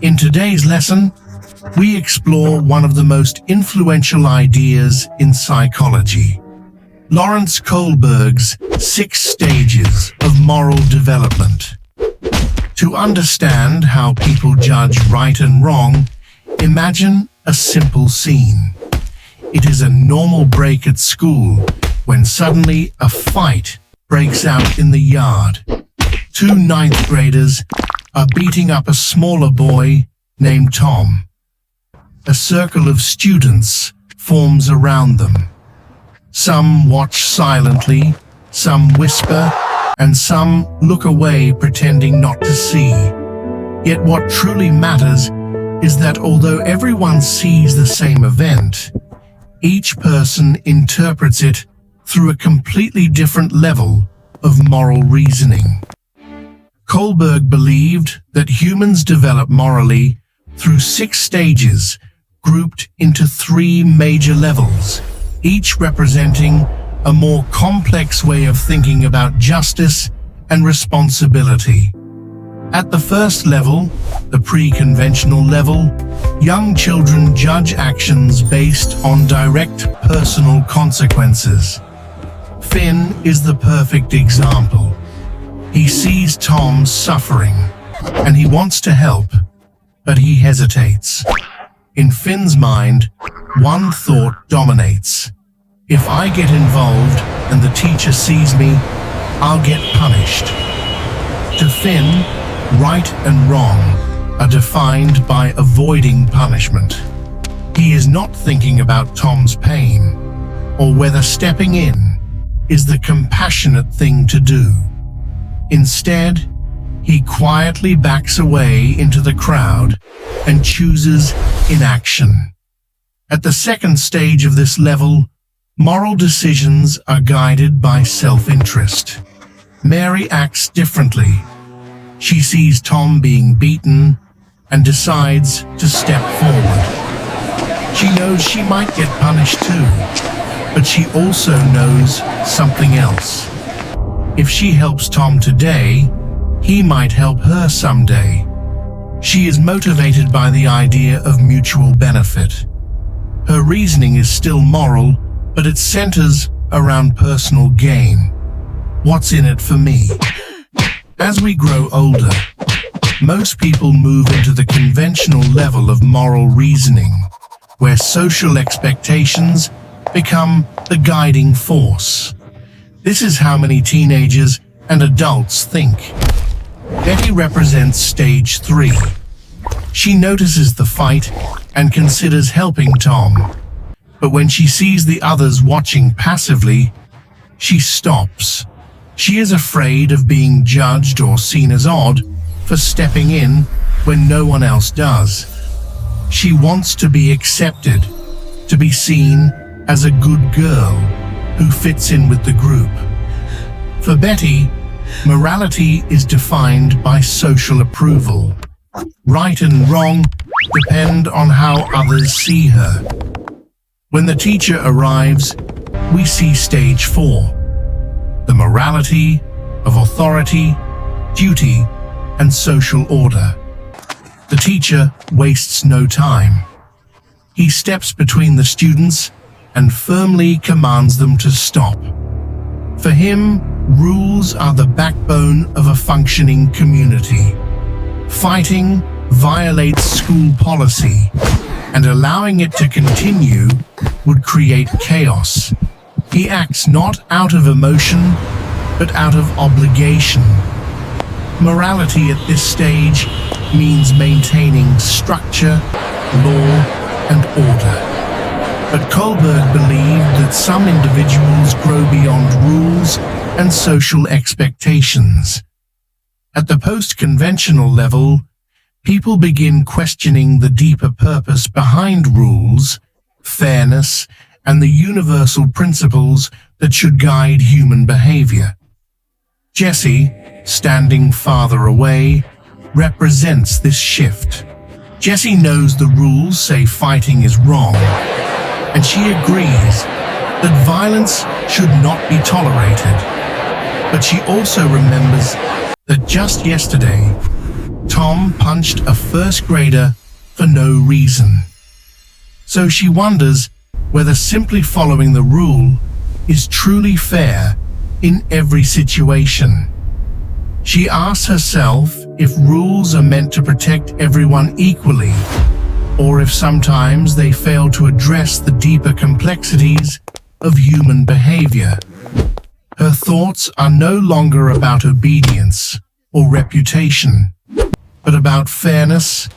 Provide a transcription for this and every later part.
In today's lesson, we explore one of the most influential ideas in psychology, Lawrence Kohlberg's 6 stages of moral development. To understand how people judge right and wrong, imagine a simple scene. It is a normal break at school when suddenly a fight breaks out in the yard. 2 ninth graders are beating up a smaller boy named Tom. A circle of students forms around them. Some watch silently, some whisper, and some look away pretending not to see. Yet what truly matters is that although everyone sees the same event, each person interprets it through a completely different level of moral reasoning. Kohlberg believed that humans develop morally through 6 stages grouped into 3 major levels, each representing a more complex way of thinking about justice and responsibility. At the first level, the pre-conventional level, young children judge actions based on direct personal consequences. Finn is the perfect example. He sees Tom suffering, and he wants to help, but he hesitates. In Finn's mind, one thought dominates. If I get involved and the teacher sees me, I'll get punished. To Finn, right and wrong are defined by avoiding punishment. He is not thinking about Tom's pain, or whether stepping in is the compassionate thing to do. Instead, he quietly backs away into the crowd and chooses inaction. At the second stage of this level, moral decisions are guided by self-interest. Mary acts differently. She sees Tom being beaten and decides to step forward. She knows she might get punished too, but she also knows something else. If she helps Tom today, he might help her someday. She is motivated by the idea of mutual benefit. Her reasoning is still moral, but it centers around personal gain. What's in it for me? As we grow older, most people move into the conventional level of moral reasoning, where social expectations become the guiding force. This is how many teenagers and adults think. Betty represents stage 3. She notices the fight and considers helping Tom. But when she sees the others watching passively, she stops. She is afraid of being judged or seen as odd for stepping in when no one else does. She wants to be accepted, to be seen as a good girl who fits in with the group. For Betty, morality is defined by social approval. Right and wrong depend on how others see her. When the teacher arrives, we see stage 4, the morality of authority, duty, and social order. The teacher wastes no time. He steps between the students and firmly commands them to stop. For him, rules are the backbone of a functioning community. Fighting violates school policy, and allowing it to continue would create chaos. He acts not out of emotion, but out of obligation. Morality at this stage means maintaining structure, law, and order. But Kohlberg believed that some individuals grow beyond rules and social expectations. At the post-conventional level, people begin questioning the deeper purpose behind rules, fairness, and the universal principles that should guide human behavior. Jessie, standing farther away, represents this shift. Jessie knows the rules say fighting is wrong, and she agrees that violence should not be tolerated. But she also remembers that just yesterday, Tom punched a first grader for no reason. So she wonders whether simply following the rule is truly fair in every situation. She asks herself if rules are meant to protect everyone equally, or if sometimes they fail to address the deeper complexities of human behavior. Her thoughts are no longer about obedience or reputation, but about fairness,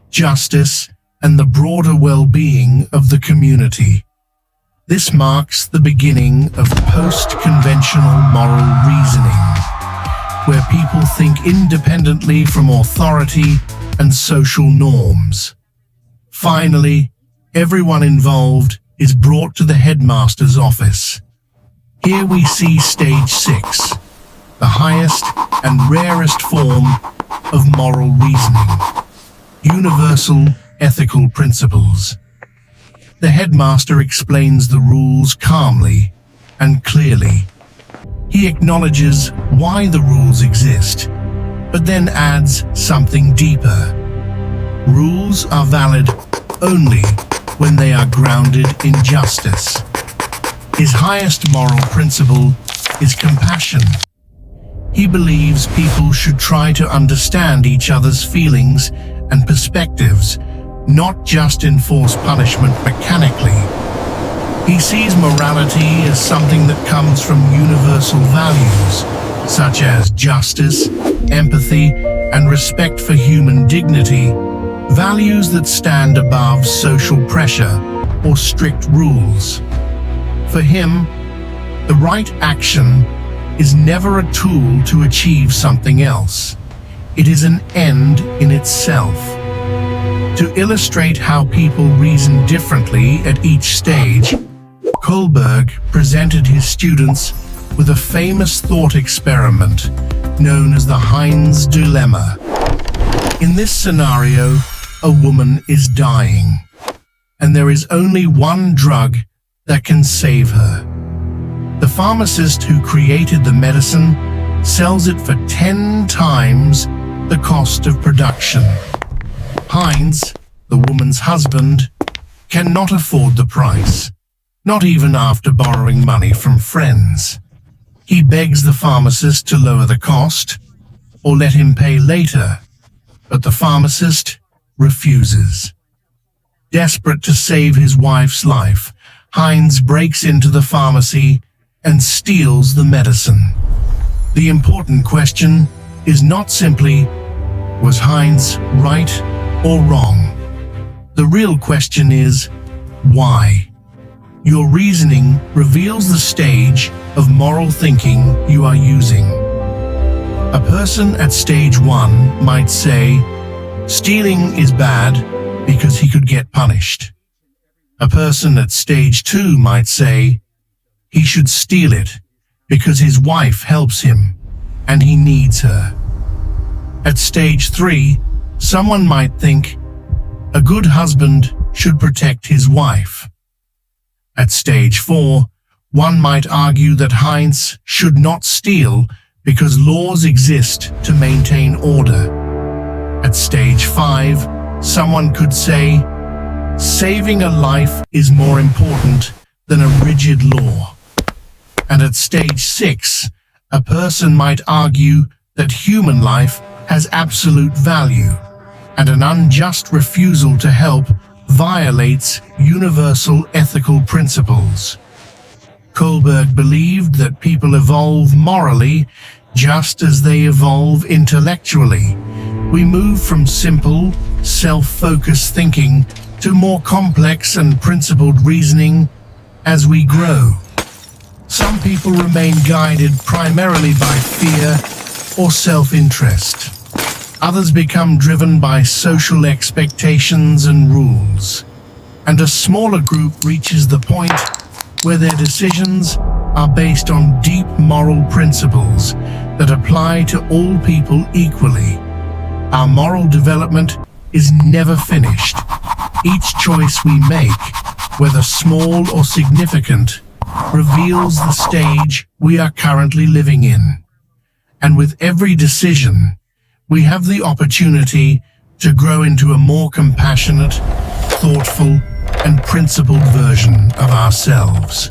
justice, and the broader well-being of the community. This marks the beginning of post-conventional moral reasoning, where people think independently from authority and social norms. Finally, everyone involved is brought to the headmaster's office. Here we see stage 6, the highest and rarest form of moral reasoning: universal ethical principles. The headmaster explains the rules calmly and clearly. He acknowledges why the rules exist, but then adds something deeper. Rules are valid only when they are grounded in justice. His highest moral principle is compassion. He believes people should try to understand each other's feelings and perspectives, not just enforce punishment mechanically. He sees morality as something that comes from universal values, such as justice, empathy, and respect for human dignity, values that stand above social pressure or strict rules. For him, the right action is never a tool to achieve something else. It is an end in itself. To illustrate how people reason differently at each stage, Kohlberg presented his students with a famous thought experiment known as the Heinz dilemma. In this scenario, a woman is dying, and there is only one drug that can save her. The pharmacist who created the medicine sells it for 10 times the cost of production. Heinz, the woman's husband, cannot afford the price, not even after borrowing money from friends. He begs the pharmacist to lower the cost or let him pay later, but the pharmacist refuses. Desperate to save his wife's life, Heinz breaks into the pharmacy and steals the medicine. The important question is not simply, was Heinz right or wrong? The real question is, why? Your reasoning reveals the stage of moral thinking you are using. A person at stage 1 might say, stealing is bad because he could get punished. A person at stage 2 might say, he should steal it because his wife helps him and he needs her. At stage 3, someone might think, a good husband should protect his wife. At stage 4, one might argue that Heinz should not steal because laws exist to maintain order. At stage 5, someone could say, saving a life is more important than a rigid law. And at stage 6, a person might argue that human life has absolute value, and an unjust refusal to help violates universal ethical principles. Kohlberg believed that people evolve morally just as they evolve intellectually. We move from simple, self-focused thinking to more complex and principled reasoning as we grow. Some people remain guided primarily by fear or self-interest. Others become driven by social expectations and rules. And a smaller group reaches the point where their decisions are based on deep moral principles that apply to all people equally. Our moral development is never finished. Each choice we make, whether small or significant, reveals the stage we are currently living in. And with every decision, we have the opportunity to grow into a more compassionate, thoughtful, and principled version of ourselves.